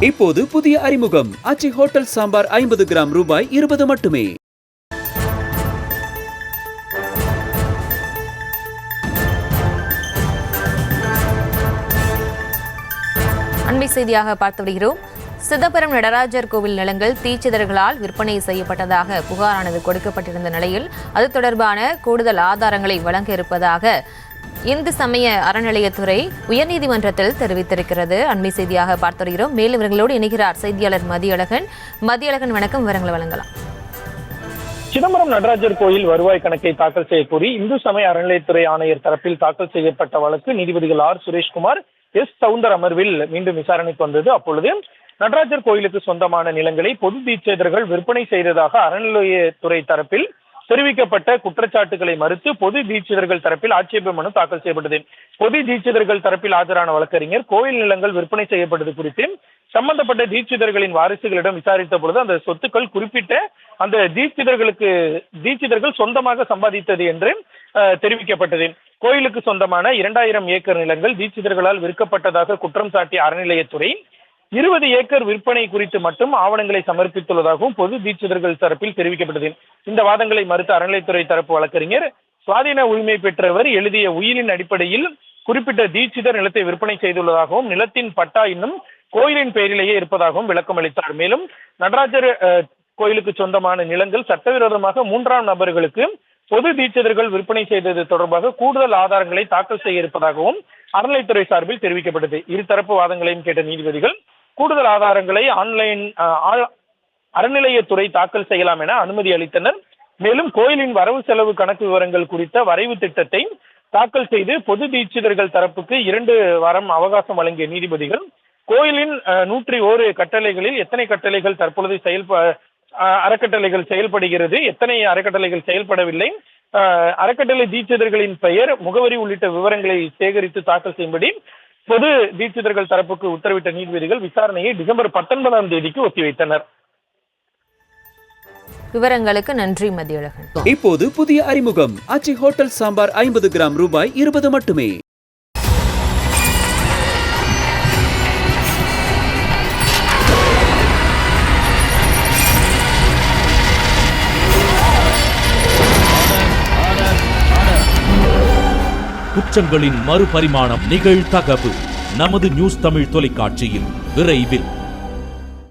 இப்போது புதிய அறிமுகம் ஆச்சி ஹோட்டல் சாம்பார் 50 கிராம் ரூபாய் 20 மட்டுமே. அண்மை செய்தியாக பார்த்து வருகிறோம். சிதம்பரம் நடராஜர் கோவில் நிலங்கள் தீச்சிதர்களால் விற்பனை செய்யப்பட்டதாக புகாரானது கொடுக்கப்பட்டிருந்த நிலையில் அது தொடர்பான கூடுதல் ஆதாரங்களை வழங்க இருப்பதாக இந்து சமய அறநிலையத்துறை உயர்நீதிமன்றத்தில் தெரிவித்திருக்கிறது. அண்மை செய்தியாக பார்த்து வருகிறோம். மேலும் இவர்களோடு இணைகிறார் செய்தியாளர் மதியழகன். வணக்கம், விவரங்களை வழங்கலாம். சிதம்பரம் நடராஜர் கோயில் வருவாய் கணக்கை தாக்கல் செய்யக்கோரி இந்து சமய அறநிலையத்துறை ஆணையர் தரப்பில் தாக்கல் செய்யப்பட்ட வழக்கு நீதிபதிகள் ஆர் சுரேஷ்குமார், எஸ் சவுந்தர் அமர்வில் மீண்டும் விசாரணைக்கு வந்தது. அப்பொழுது நடராஜர் கோயிலுக்கு சொந்தமான நிலங்களை பொது தீட்சிதர்கள் விற்பனை செய்ததாக அறநிலையத்துறை தரப்பில் தெரிவிக்கப்பட்ட குற்றச்சாட்டுகளை மறுத்து பொது தீட்சிதர்கள் தரப்பில் ஆட்சேப மனு தாக்கல் செய்யப்பட்டது. பொது தீட்சிதர்கள் தரப்பில் ஆஜரான வழக்கறிஞர் கோயில் நிலங்கள் விற்பனை செய்யப்பட்டது குறித்து சம்பந்தப்பட்ட தீட்சிதர்களின் வாரிசுகளிடம் விசாரித்த பொழுது அந்த சொத்துக்கள் குறிப்பிட்ட அந்த தீட்சிதர்கள் சொந்தமாக சம்பாதித்தது என்று தெரிவிக்கப்பட்டது. கோயிலுக்கு சொந்தமான 2000 ஏக்கர் நிலங்கள் தீட்சிதர்களால் விற்கப்பட்டதாக குற்றம் சாட்டிய அறநிலையத்துறை 20 ஏக்கர் விற்பனை குறித்து மட்டும் ஆவணங்களை சமர்ப்பித்துள்ளதாகவும் பொது தீட்சிதர்கள் தரப்பில் தெரிவிக்கப்பட்டது. இந்த வாதங்களை மறுத்த அறநிலையத்துறை தரப்பு வழக்கறிஞர் சுவாதீன உரிமை பெற்றவர் எழுதிய உயிரின் அடிப்படையில் குறிப்பிட்ட தீட்சிதர் நிலத்தை விற்பனை செய்துள்ளதாகவும் நிலத்தின் பட்டா இன்னும் கோயிலின் பெயரிலேயே இருப்பதாகவும் விளக்கம் அளித்தார். மேலும் நடராஜர் கோயிலுக்கு சொந்தமான நிலங்கள் சட்டவிரோதமாக 3ஆம் நபர்களுக்கு பொது தீட்சிதர்கள் விற்பனை செய்தது தொடர்பாக கூடுதல் ஆதாரங்களை தாக்கல் செய்ய இருப்பதாகவும் அறநிலையத்துறை சார்பில் தெரிவிக்கப்பட்டது. இருதரப்பு வாதங்களையும் கேட்ட நீதிபதிகள் கூடுதல் ஆதாரங்களை அறநிலையத்துறை தாக்கல் செய்யலாம் என அனுமதி அளித்தனர். மேலும் கோயிலின் வரவு செலவு கணக்கு விவரங்கள் குறித்த வரைவு திட்டத்தை தாக்கல் செய்து பொது தீட்சிதர்கள் தரப்புக்கு 2 வாரம் அவகாசம் வழங்கிய நீதிபதிகள் கோயிலின் 101 கட்டளைகளில் எத்தனை கட்டளைகள் தற்பொழுது அறக்கட்டளைகள் செயல்படுகிறது, எத்தனை அறக்கட்டளைகள் செயல்படவில்லை, அறக்கட்டளை தீட்சிதர்களின் பெயர், முகவரி உள்ளிட்ட விவரங்களை சேகரித்து தாக்கல் செய்யும்படி பொது தீட்சிதர்கள் தரப்புக்கு உத்தரவிட்ட நீதிபதிகள் விசாரணையை டிசம்பர் 19ஆம் தேதிக்கு ஒத்திவைத்தனர். விவரங்களுக்கு நன்றி மதியழகன். இப்போது புதிய அறிமுகம் ஆச்சி ஹோட்டல் சாம்பார் 50 கிராம் ரூபாய் 20 மட்டுமே. குற்றங்களின் மறுபரிமாணம் நிகழ்தகவு நமது நியூஸ் தமிழ் தொலைக்காட்சியில் விரைவில்.